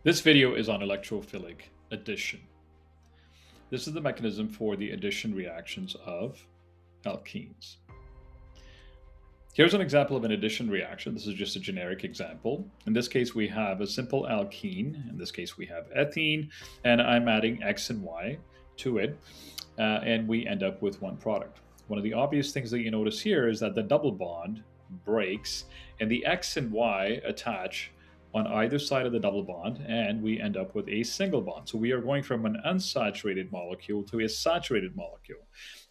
This video is on electrophilic addition. This is the mechanism for the addition reactions of alkenes. Here's an example of an addition reaction. This is just a generic example. In this case, we have a simple alkene. In this case, we have ethene, and I'm adding X and Y to it, and we end up with one product. One of the obvious things that you notice here is that the double bond breaks, and the X and Y attach on either side of the double bond, and we end up with a single bond. So we are going from an unsaturated molecule to a saturated molecule.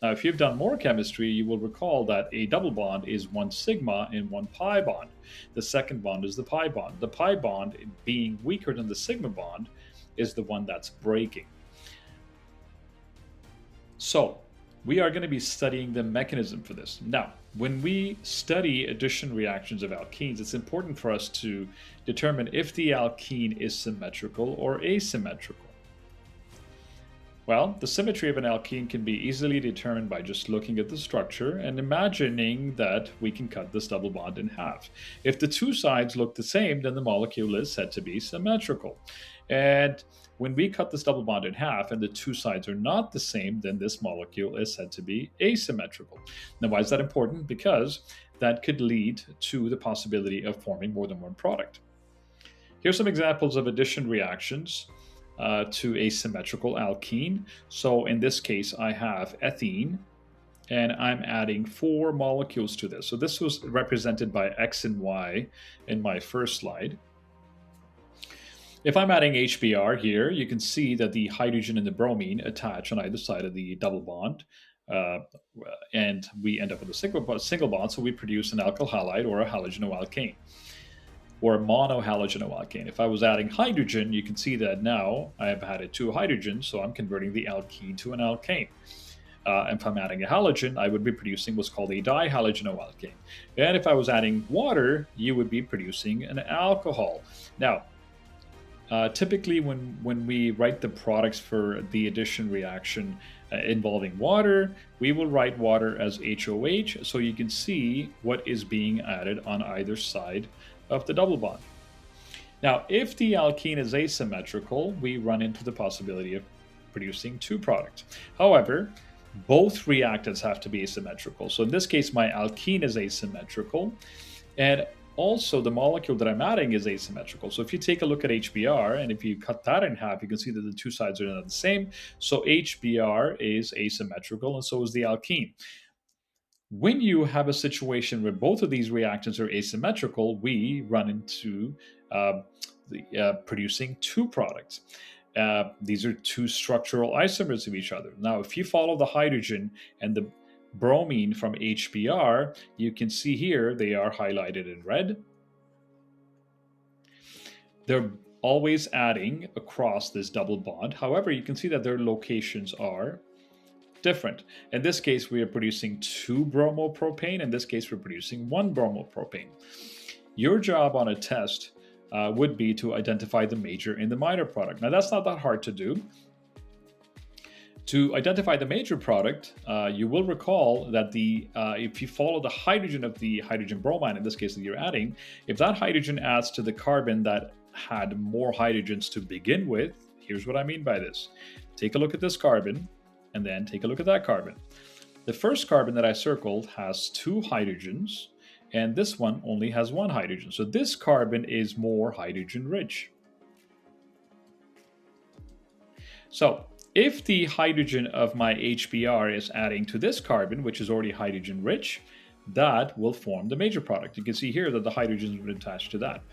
Now, if you've done more chemistry, you will recall that a double bond is one sigma and one pi bond. The second bond is the pi bond. The pi bond, being weaker than the sigma bond, is the one that's breaking. So we are going to be studying the mechanism for this. Now, when we study addition reactions of alkenes, it's important for us to determine if the alkene is symmetrical or asymmetrical. Well, the symmetry of an alkene can be easily determined by just looking at the structure and imagining that we can cut this double bond in half. If the two sides look the same, then the molecule is said to be symmetrical. And when we cut this double bond in half and the two sides are not the same, then this molecule is said to be asymmetrical. Now, why is that important? Because that could lead to the possibility of forming more than one product. Here's some examples of addition reactions to a symmetrical alkene. So in this case, I have ethene, and I'm adding 4 molecules to this. So this was represented by X and Y in my first slide. If I'm adding HBr here, you can see that the hydrogen and the bromine attach on either side of the double bond, and we end up with a single bond, so we produce an alkyl halide or a halogenoalkane, or a monohalogenoalkane. If I was adding hydrogen, you can see that now I have added 2 hydrogens, so I'm converting the alkene to an alkane. If I'm adding a halogen, I would be producing what's called a dihalogenoalkane. And if I was adding water, you would be producing an alcohol. Now, typically when we write the products for the addition reaction involving water, we will write water as HOH, so you can see what is being added on either side of the double bond. Now, if the alkene is asymmetrical, we run into the possibility of producing 2 products. However, both reactants have to be asymmetrical. So in this case, my alkene is asymmetrical, and also the molecule that I'm adding is asymmetrical. So if you take a look at HBr, and if you cut that in half, you can see that the 2 sides are not the same. So HBr is asymmetrical, and so is the alkene. When you have a situation where both of these reactants are asymmetrical, we run into producing 2 products. These are 2 structural isomers of each other. Now, if you follow the hydrogen and the bromine from HBr, you can see here they are highlighted in red. They're always adding across this double bond. However, you can see that their locations are different. In this case, we are producing 2 bromopropane. In this case, we're producing 1 bromopropane. Your job on a test would be to identify the major and the minor product. Now, that's not that hard to do. To identify the major product, you will recall that if you follow the hydrogen of the hydrogen bromine, in this case that you're adding, if that hydrogen adds to the carbon that had more hydrogens to begin with, here's what I mean by this. Take a look at this carbon, and then take a look at that carbon. The first carbon that I circled has 2 hydrogens, and this one only has 1 hydrogen. So this carbon is more hydrogen rich. So if the hydrogen of my HBr is adding to this carbon, which is already hydrogen rich, that will form the major product. You can see here that the hydrogens would attach to that.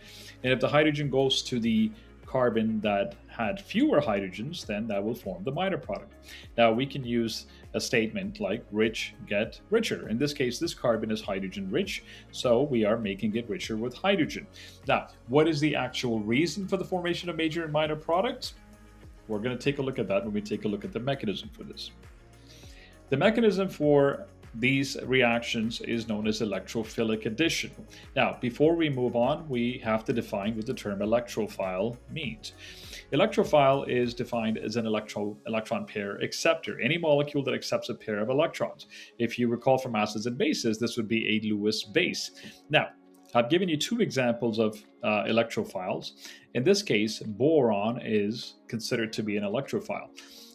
And if the hydrogen goes to the carbon that had fewer hydrogens, then that will form the minor product. Now, we can use a statement like rich get richer. In this case, this carbon is hydrogen rich, so we are making it richer with hydrogen. Now, what is the actual reason for the formation of major and minor products? We're going to take a look at that when we take a look at the mechanism for this. The mechanism for these reactions is known as electrophilic addition. Now, before we move on, we have to define what the term electrophile means. Electrophile is defined as an electron pair acceptor, any molecule that accepts a pair of electrons. If you recall from acids and bases, this would be a Lewis base. Now, I've given you two examples of electrophiles. In this case, boron is considered to be an electrophile.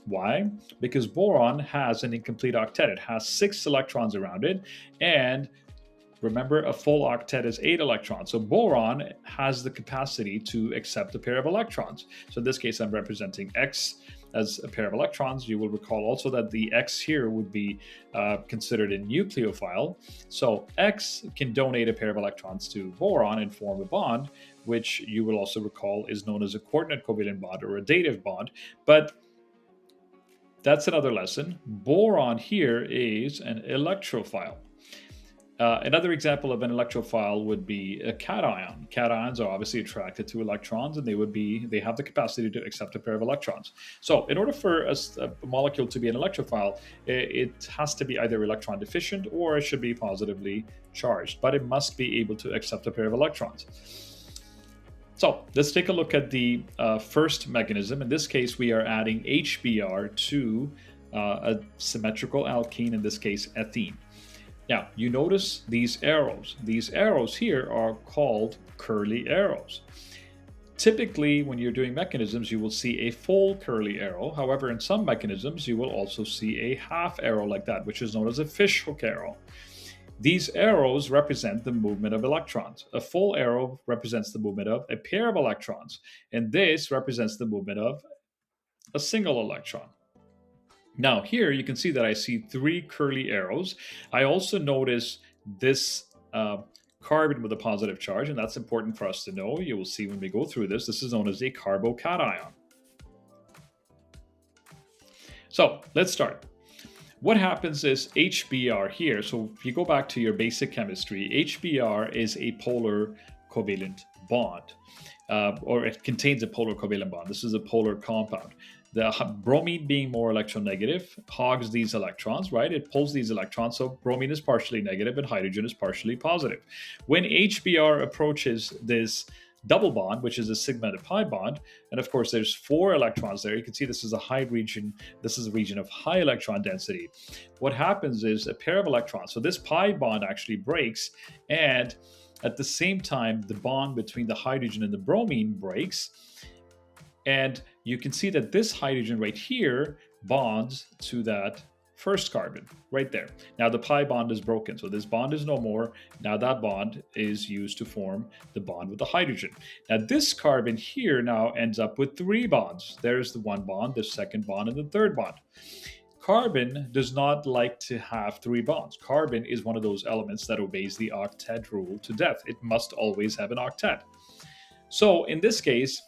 Why? Because boron has an incomplete octet. It has 6 electrons around it, and remember, a full octet is 8 electrons. So boron has the capacity to accept a pair of electrons. So in this case, I'm representing X as a pair of electrons. You will recall also that the X here would be considered a nucleophile. So X can donate a pair of electrons to boron and form a bond, which you will also recall is known as a coordinate covalent bond or a dative bond. But that's another lesson. Boron here is an electrophile. Another example of an electrophile would be a cation. Cations are obviously attracted to electrons, and they have the capacity to accept a pair of electrons. So in order for a molecule to be an electrophile, it has to be either electron deficient or it should be positively charged, but it must be able to accept a pair of electrons. So let's take a look at the first mechanism. In this case, we are adding HBr to a symmetrical alkene, in this case ethene. Now, you notice these arrows. These arrows here are called curly arrows. Typically, when you're doing mechanisms, you will see a full curly arrow. However, in some mechanisms, you will also see a half arrow like that, which is known as a fishhook arrow. These arrows represent the movement of electrons. A full arrow represents the movement of a pair of electrons, and this represents the movement of a single electron. Now here you can see that I see 3 curly arrows. I also notice this carbon with a positive charge, and that's important for us to know. You will see when we go through this. This is known as a carbocation. So let's start. What happens is HBr here, so if you go back to your basic chemistry, HBr is a polar covalent bond, or it contains a polar covalent bond. This is a polar compound. The bromine, being more electronegative, hogs these electrons, right? It pulls these electrons, so bromine is partially negative and hydrogen is partially positive. When HBr approaches this double bond, which is a sigma to pi bond, and of course there's 4 electrons there. You can see this is a high region. This is a region of high electron density. What happens is a pair of electrons. So this pi bond actually breaks, and at the same time, the bond between the hydrogen and the bromine breaks. And you can see that this hydrogen right here bonds to that first carbon right there. Now the pi bond is broken, so this bond is no more. Now that bond is used to form the bond with the hydrogen. Now this carbon here now ends up with 3 bonds. There's the 1 bond, the 2nd bond, and the 3rd bond. Carbon does not like to have 3 bonds. Carbon is one of those elements that obeys the octet rule to death. It must always have an octet. So in this case,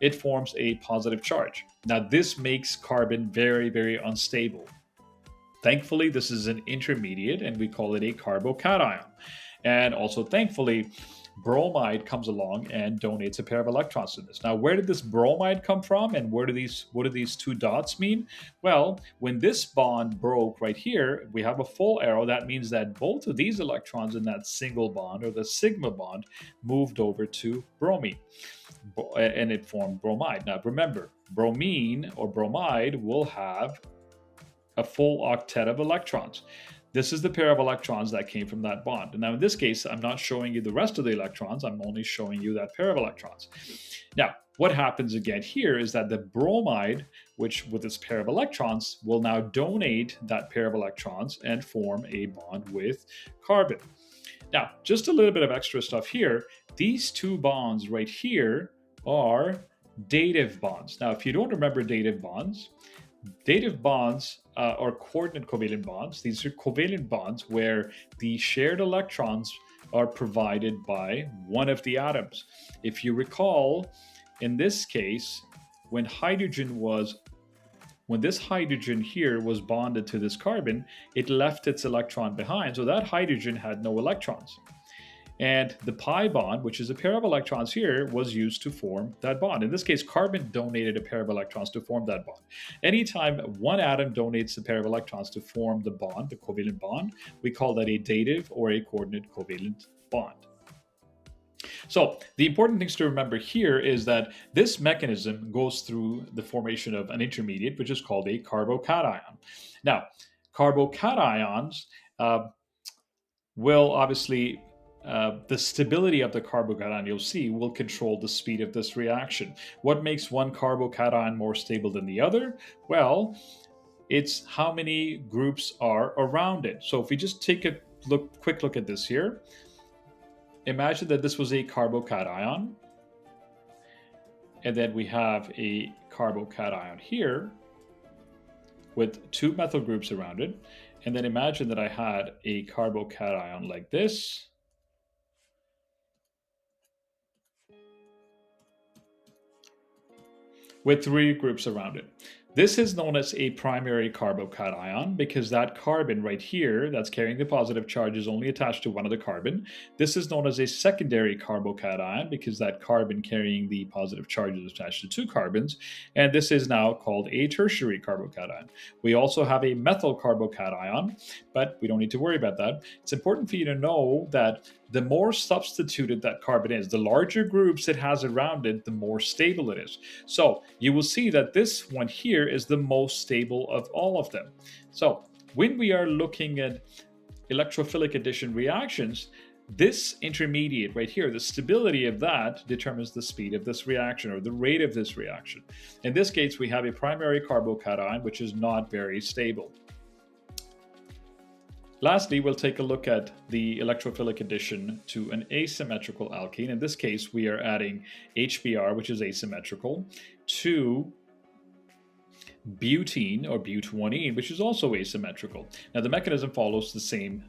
it forms a positive charge. Now this makes carbon very, very unstable. Thankfully, this is an intermediate, and we call it a carbocation. And also, thankfully, bromide comes along and donates a pair of electrons to this. Now, where did this bromide come from, and what do these 2 dots mean? Well, when this bond broke right here, we have a full arrow. That means that both of these electrons in that single bond, or the sigma bond, moved over to bromine, and it formed bromide. Now, remember, bromine or bromide will have a full octet of electrons. This is the pair of electrons that came from that bond. And now in this case, I'm not showing you the rest of the electrons. I'm only showing you that pair of electrons. Now, what happens again here is that the bromide, which with its pair of electrons, will now donate that pair of electrons and form a bond with carbon. Now, just a little bit of extra stuff here. These 2 bonds right here are dative bonds. Now, if you don't remember dative bonds are coordinate covalent bonds. These are covalent bonds where the shared electrons are provided by one of the atoms. If you recall, in this case, when this hydrogen here was bonded to this carbon, it left its electron behind, so that hydrogen had no electrons. And the pi bond, which is a pair of electrons here, was used to form that bond. In this case, carbon donated a pair of electrons to form that bond. Anytime one atom donates a pair of electrons to form the bond, the covalent bond, we call that a dative or a coordinate covalent bond. So the important things to remember here is that this mechanism goes through the formation of an intermediate, which is called a carbocation. Now, carbocations will obviously the stability of the carbocation, you'll see, will control the speed of this reaction. What makes one carbocation more stable than the other? Well, it's how many groups are around it. So if we just take a quick look at this here, imagine that this was a carbocation, and then we have a carbocation here with 2 methyl groups around it. And then imagine that I had a carbocation like this, with 3 groups around it. This is known as a primary carbocation because that carbon right here that's carrying the positive charge is only attached to one other carbon. This is known as a secondary carbocation because that carbon carrying the positive charge is attached to 2 carbons. And this is now called a tertiary carbocation. We also have a methyl carbocation, but we don't need to worry about that. It's important for you to know that the more substituted that carbon is, the larger groups it has around it, the more stable it is. So you will see that this one here is the most stable of all of them. So when we are looking at electrophilic addition reactions, this intermediate right here, the stability of that determines the speed of this reaction or the rate of this reaction. In this case, we have a primary carbocation, which is not very stable. Lastly, we'll take a look at the electrophilic addition to an asymmetrical alkene. In this case, we are adding HBr, which is asymmetrical, to butene or but1-ene, which is also asymmetrical. Now, the mechanism follows the same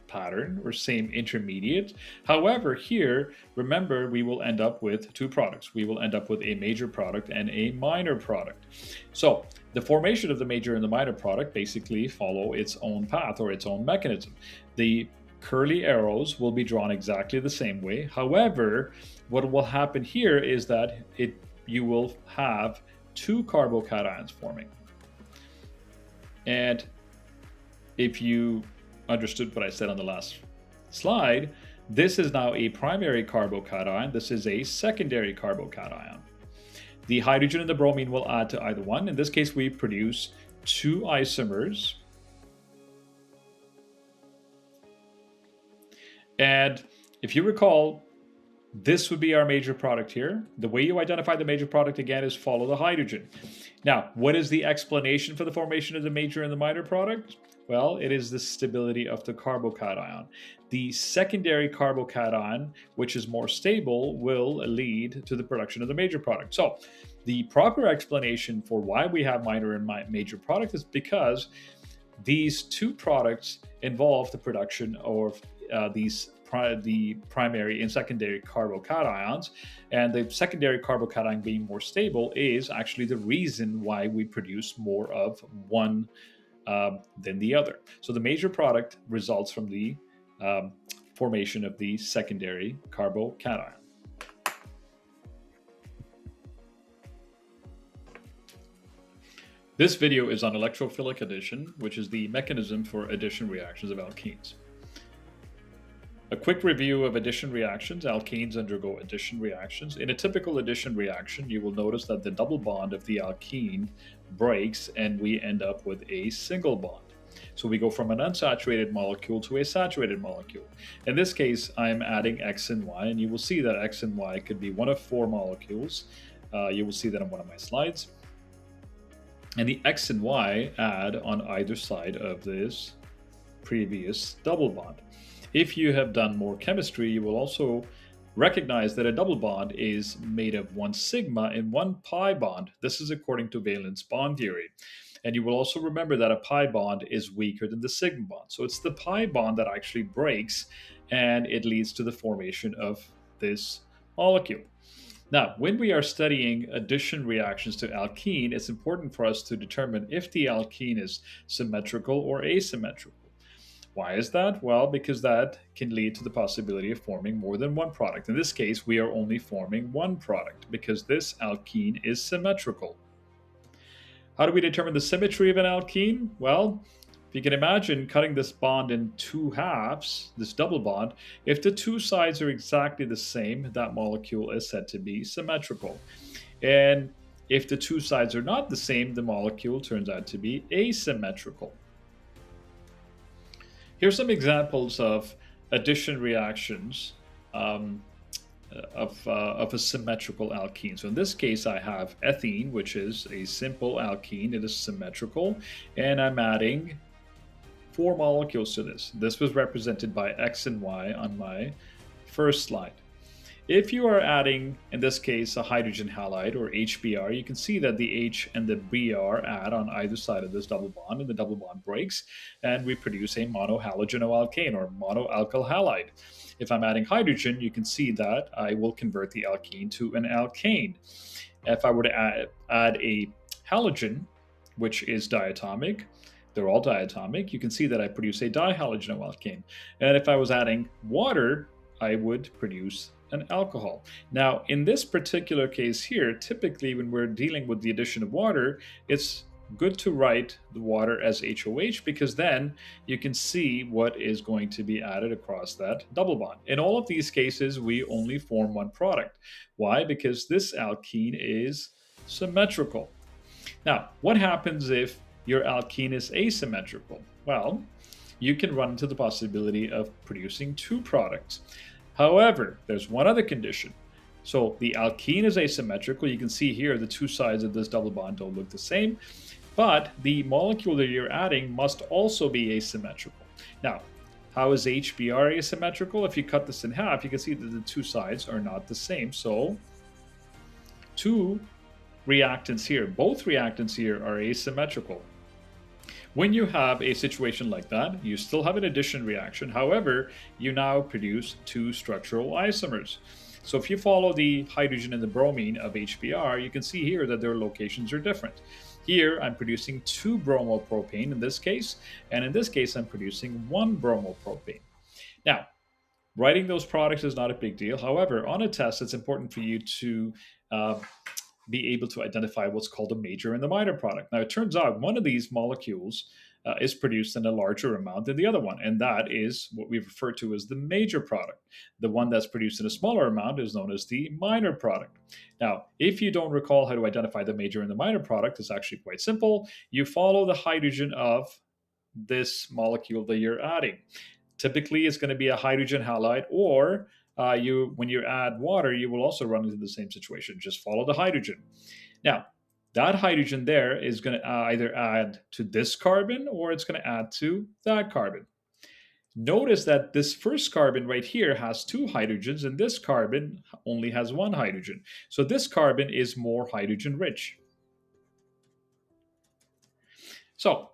pattern or same intermediate. However, here, remember, we will end up with 2 products. We will end up with a major product and a minor product. So the formation of the major and the minor product basically follow its own path or its own mechanism. The curly arrows will be drawn exactly the same way. However, what will happen here is that you will have 2 carbocations forming. And if you understood what I said on the last slide, this is now a primary carbocation. This is a secondary carbocation. The hydrogen and the bromine will add to either one. In this case, we produce 2 isomers. And if you recall, this would be our major product here. The way you identify the major product again is follow the hydrogen. Now, what is the explanation for the formation of the major and the minor product? Well, it is the stability of the carbocation. The secondary carbocation, which is more stable, will lead to the production of the major product. So the proper explanation for why we have minor and major product is because these 2 products involve the production of the primary and secondary carbocations, and the secondary carbocation being more stable is actually the reason why we produce more of one than the other. So the major product results from the formation of the secondary carbocation. This video is on electrophilic addition, which is the mechanism for addition reactions of alkenes. A quick review of addition reactions. Alkenes undergo addition reactions. In a typical addition reaction, you will notice that the double bond of the alkene breaks and we end up with a single bond. So we go from an unsaturated molecule to a saturated molecule. In this case, I'm adding X and Y, and you will see that X and Y could be one of 4 molecules. You will see that on one of my slides. And the X and Y add on either side of this previous double bond. If you have done more chemistry, you will also recognize that a double bond is made of 1 sigma and 1 pi bond. This is according to valence bond theory. And you will also remember that a pi bond is weaker than the sigma bond. So it's the pi bond that actually breaks, and it leads to the formation of this molecule. Now, when we are studying addition reactions to alkene, it's important for us to determine if the alkene is symmetrical or asymmetrical. Why is that? Well, because that can lead to the possibility of forming more than one product. In this case, we are only forming one product because this alkene is symmetrical. How do we determine the symmetry of an alkene? Well, if you can imagine cutting this bond in 2 halves, this double bond, if the 2 sides are exactly the same, that molecule is said to be symmetrical. And if the 2 sides are not the same, the molecule turns out to be asymmetrical. Here's some examples of addition reactions um, of a symmetrical alkene. So in this case, I have ethene, which is a simple alkene. It is symmetrical, and I'm adding 4 molecules to this. This was represented by X and Y on my first slide. If you are adding, in this case, a hydrogen halide or HBr, you can see that the H and the Br add on either side of this double bond, and the double bond breaks, and we produce a monohalogenoalkane or monoalkyl halide. If I'm adding hydrogen, you can see that I will convert the alkene to an alkane. If I were to add a halogen, which is diatomic, they're all diatomic, you can see that I produce a dihalogenoalkane. And if I was adding water, I would produce an alcohol. Now, in this particular case here, typically when we're dealing with the addition of water, it's good to write the water as HOH because then you can see what is going to be added across that double bond. In all of these cases, we only form one product. Why? Because this alkene is symmetrical. Now, what happens if your alkene is asymmetrical? Well, you can run into the possibility of producing 2 products. However, there's one other condition. So the alkene is asymmetrical. You can see here the 2 sides of this double bond don't look the same, but the molecule that you're adding must also be asymmetrical. Now, how is HBr asymmetrical? If you cut this in half, you can see that the 2 sides are not the same. So 2 reactants here, both reactants here are asymmetrical. When you have a situation like that, you still have an addition reaction. However, you now produce 2 structural isomers. So if you follow the hydrogen and the bromine of HBr, you can see here that their locations are different. Here, I'm producing 2 bromopropane in this case, and in this case, I'm producing 1 bromopropane. Now, writing those products is not a big deal. However, on a test, it's important for you to be able to identify what's called a major and the minor product. Now, it turns out one of these molecules is produced in a larger amount than the other one, and that is what we refer to as the major product. The one that's produced in a smaller amount is known as the minor product. Now, if you don't recall how to identify the major and the minor product, it's actually quite simple. You follow the hydrogen of this molecule that you're adding. Typically, it's going to be a hydrogen halide, or when you add water, you will also run into the same situation. Just follow the hydrogen. Now, that hydrogen there is going to either add to this carbon or it's going to add to that carbon. Notice that this first carbon right here has 2 hydrogens, and this carbon only has 1 hydrogen. So this carbon is more hydrogen rich. So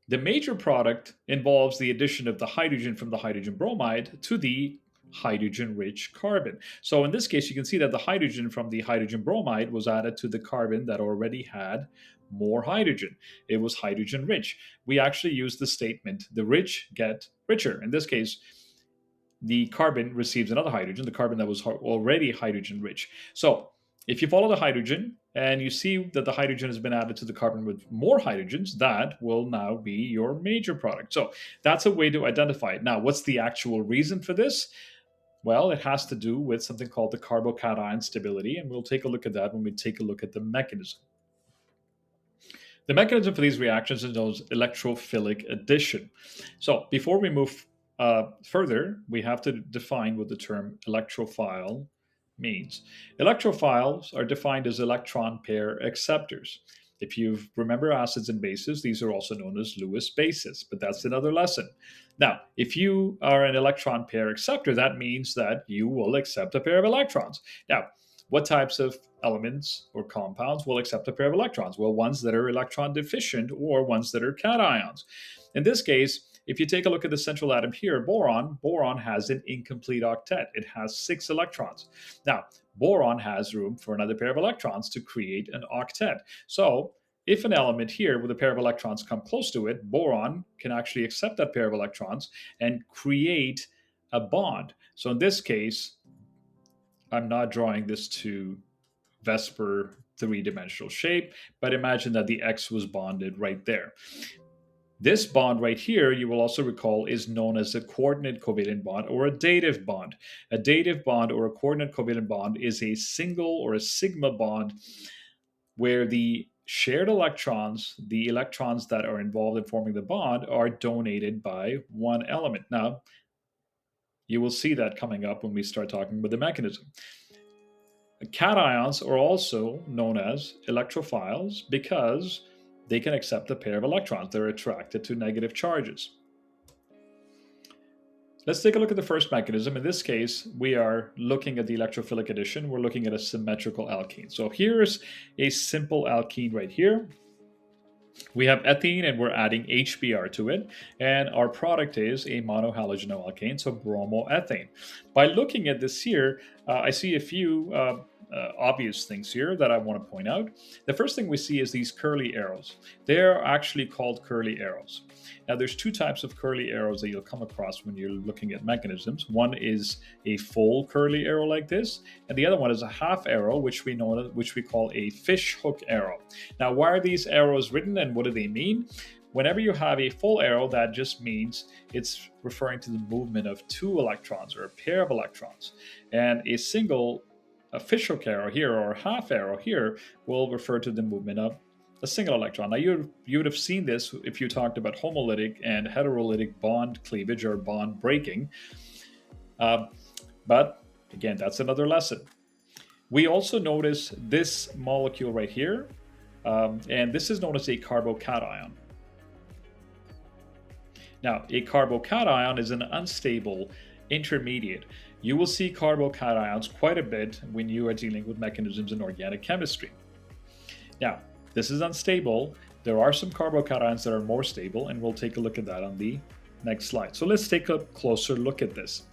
the major product involves the addition of the hydrogen from the hydrogen bromide to the hydrogen-rich carbon. So in this case, you can see that the hydrogen from the hydrogen bromide was added to the carbon that already had more hydrogen. It was hydrogen-rich. We actually use the statement, the rich get richer. In this case, the carbon receives another hydrogen, the carbon that was already hydrogen-rich. So if you follow the hydrogen and you see that the hydrogen has been added to the carbon with more hydrogens, that will now be your major product. So that's a way to identify it. Now, what's the actual reason for this? Well, it has to do with something called the carbocation stability, and we'll take a look at that when we take a look at the mechanism. The mechanism for these reactions is known as electrophilic addition. So before we move further, we have to define what the term electrophile means. Electrophiles are defined as electron pair acceptors. If you remember acids and bases, these are also known as Lewis bases, but that's another lesson. Now, if you are an electron pair acceptor, that means that you will accept a pair of electrons. Now, what types of elements or compounds will accept a pair of electrons? Well, ones that are electron deficient or ones that are cations. In this case, if you take a look at the central atom here, boron has an incomplete octet. It has 6 electrons. Now, boron has room for another pair of electrons to create an octet. So if an element here with a pair of electrons come close to it, boron can actually accept that pair of electrons and create a bond. So in this case, I'm not drawing this to Vesper 3-dimensional shape, but imagine that the X was bonded right there. This bond right here, you will also recall, is known as a coordinate covalent bond or a dative bond. A dative bond or a coordinate covalent bond is a single or a sigma bond where the shared electrons, the electrons that are involved in forming the bond, are donated by one element. Now, You will see that coming up when we start talking about the mechanism. Cations are also known as electrophiles because they can accept a pair of electrons. They're attracted to negative charges. Let's take a look at the first mechanism. In this case, we are looking at the electrophilic addition. We're looking at a symmetrical alkene. So here's a simple alkene right here. We have ethene and we're adding HBr to it, and our product is a monohalogenoalkane, so bromoethane. By looking at this here, I see a few obvious things here that I want to point out. The first thing we see is these curly arrows. They're actually called curly arrows. Now, there's two types of curly arrows that you'll come across when you're looking at mechanisms. One is a full curly arrow like this, and the other one is a half arrow, which we call a fish hook arrow. Now, why are these arrows written and what do they mean? Whenever you have a full arrow, that just means it's referring to the movement of two electrons or a pair of electrons. And a fish hook arrow here or a half arrow here will refer to the movement of a single electron. Now, you would have seen this if you talked about homolytic and heterolytic bond cleavage or bond breaking. But again, that's another lesson. We also notice this molecule right here, and this is known as a carbocation. Now, a carbocation is an unstable intermediate. You will see carbocations quite a bit when you are dealing with mechanisms in organic chemistry. Now, this is unstable. There are some carbocations that are more stable, and we'll take a look at that on the next slide. So let's take a closer look at this.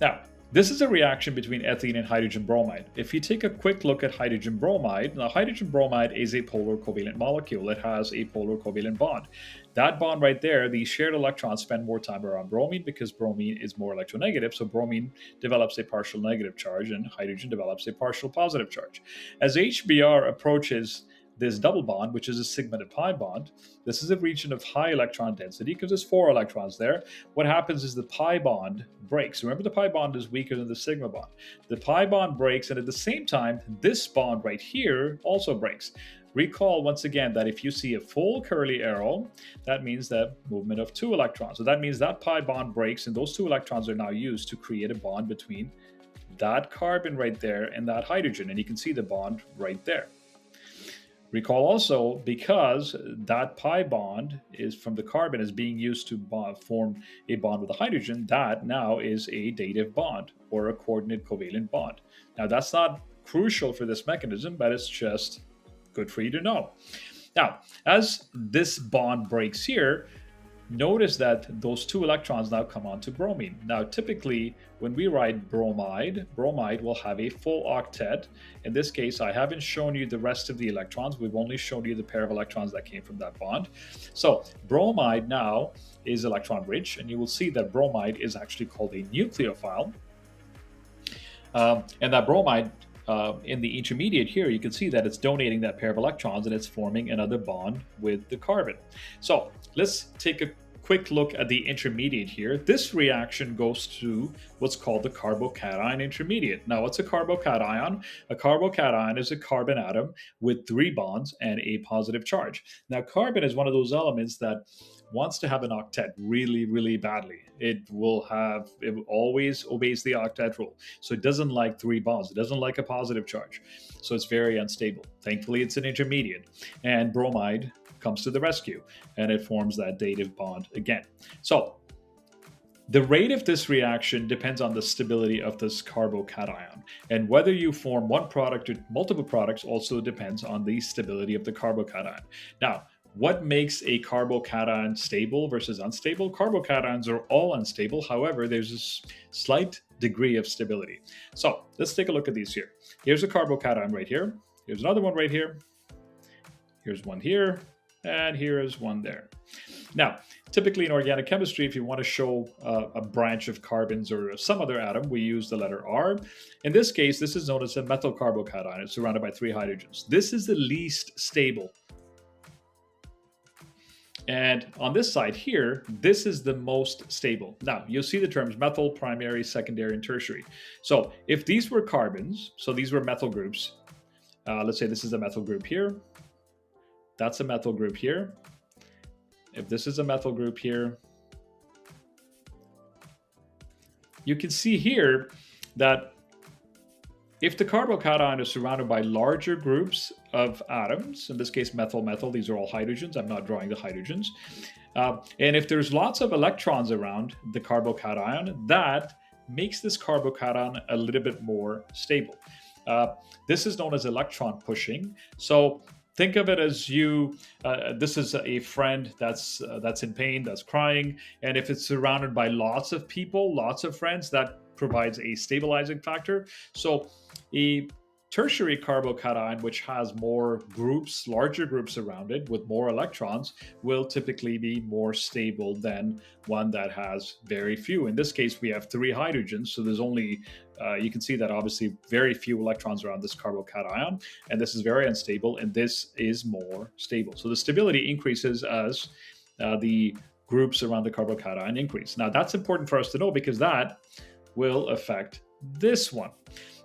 Now, this is a reaction between ethene and hydrogen bromide. If you take a quick look at hydrogen bromide, now hydrogen bromide is a polar covalent molecule. It has a polar covalent bond. That bond right there, the shared electrons spend more time around bromine because bromine is more electronegative. So bromine develops a partial negative charge and hydrogen develops a partial positive charge. As HBr approaches this double bond, which is a sigma to pi bond, this is a region of high electron density because there's 4 electrons there. What happens is the pi bond breaks. Remember, the pi bond is weaker than the sigma bond. The pi bond breaks, and at the same time, this bond right here also breaks. Recall once again that if you see a full curly arrow, that means the movement of 2 electrons. So that means that pi bond breaks, and those 2 electrons are now used to create a bond between that carbon right there and that hydrogen, and you can see the bond right there. Recall also, because that pi bond is from the carbon is being used to form a bond with the hydrogen, that now is a dative bond or a coordinate covalent bond. Now, that's not crucial for this mechanism, but it's just good for you to know. Now, as this bond breaks here, notice that those 2 electrons now come onto bromine. Now, typically, when we write bromide will have a full octet. In this case, I haven't shown you the rest of the electrons. We've only shown you the pair of electrons that came from that bond. So bromide now is electron rich, and you will see that bromide is actually called a nucleophile. And that bromide, in the intermediate here, you can see that it's donating that pair of electrons and it's forming another bond with the carbon. So let's take a quick look at the intermediate here. This reaction goes to what's called the carbocation intermediate. Now, what's a carbocation? A carbocation is a carbon atom with 3 bonds and a positive charge. Now, carbon is one of those elements that wants to have an octet really, really badly. It always obeys the octet rule. So it doesn't like 3 bonds. It doesn't like a positive charge. So it's very unstable. Thankfully, it's an intermediate. And bromide comes to the rescue, and it forms that dative bond again. So the rate of this reaction depends on the stability of this carbocation. And whether you form one product or multiple products also depends on the stability of the carbocation. Now, what makes a carbocation stable versus unstable? Carbocations are all unstable. However, there's a slight degree of stability. So let's take a look at these here. Here's a carbocation right here. Here's another one right here. Here's one here. And here is one there. Now, typically in organic chemistry, if you want to show a branch of carbons or some other atom, we use the letter R. In this case, this is known as a methyl carbocation. It's surrounded by 3 hydrogens. This is the least stable. And on this side here, this is the most stable. Now, you'll see the terms methyl, primary, secondary, and tertiary. So if these were carbons, so these were methyl groups, let's say this is a methyl group here. That's a methyl group here. If this is a methyl group here, you can see here that if the carbocation is surrounded by larger groups of atoms, in this case methyl-methyl, these are all hydrogens, I'm not drawing the hydrogens, and if there's lots of electrons around the carbocation, that makes this carbocation a little bit more stable. This is known as electron pushing. So think of it as this is a friend that's in pain, that's crying, and if it's surrounded by lots of people, lots of friends, that provides a stabilizing factor. So a tertiary carbocation, which has more groups, larger groups around it with more electrons, will typically be more stable than one that has very few. In this case, we have 3 hydrogens, so there's only, you can see that obviously very few electrons around this carbocation, and this is very unstable, and this is more stable. So the stability increases as the groups around the carbocation increase. Now, that's important for us to know because that will affect this one.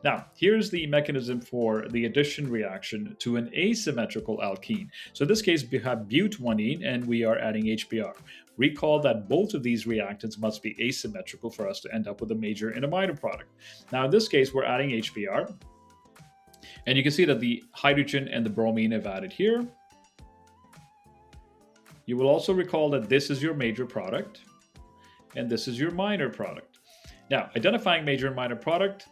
Now, here's the mechanism for the addition reaction to an asymmetrical alkene. So in this case, we have but-1-ene and we are adding HBr. Recall that both of these reactants must be asymmetrical for us to end up with a major and a minor product. Now, in this case, we're adding HBr. And you can see that the hydrogen and the bromine have added here. You will also recall that this is your major product and this is your minor product. Now, identifying major and minor product,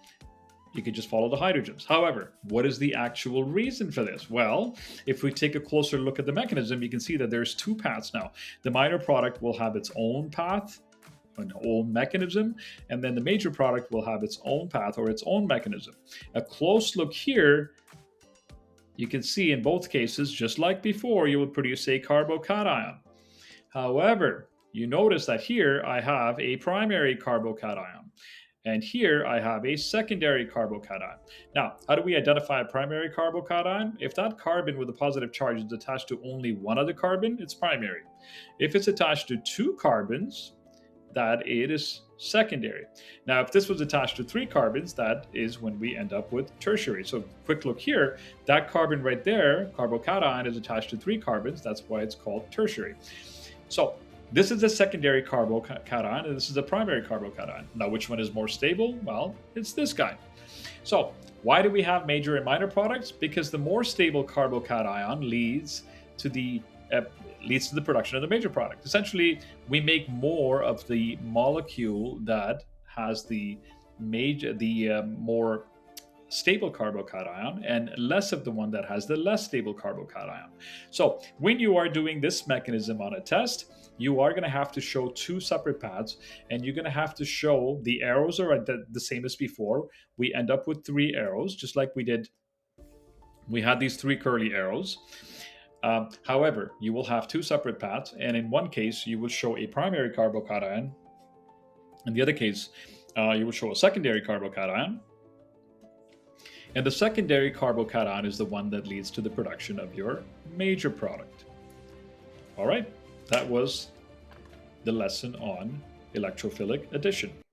you could just follow the hydrogens. However, what is the actual reason for this? Well, if we take a closer look at the mechanism, you can see that there's 2 paths now. The minor product will have its own path, an own mechanism, and then the major product will have its own path or its own mechanism. A close look here, you can see in both cases, just like before, you would produce a carbocation. However, you notice that here I have a primary carbocation, and here I have a secondary carbocation. Now, how do we identify a primary carbocation? If that carbon with a positive charge is attached to only one other carbon, it's primary. If it's attached to 2 carbons, that it is secondary. Now, if this was attached to 3 carbons, that is when we end up with tertiary. So quick look here, that carbon right there, carbocation, is attached to 3 carbons. That's why it's called tertiary. So this is a secondary carbocation, and this is a primary carbocation. Now, which one is more stable? Well, it's this guy. So why do we have major and minor products? Because the more stable carbocation leads to the production of the major product. Essentially, we make more of the molecule that has the more stable carbocation and less of the one that has the less stable carbocation. So when you are doing this mechanism on a test, you are going to have to show 2 separate paths, and you're going to have to show the arrows are the same as before. We end up with 3 arrows, just like we did. We had these 3 curly arrows. However, you will have 2 separate paths, and in one case, you will show a primary carbocation. In the other case, you will show a secondary carbocation. And the secondary carbocation is the one that leads to the production of your major product. All right, that was the lesson on electrophilic addition.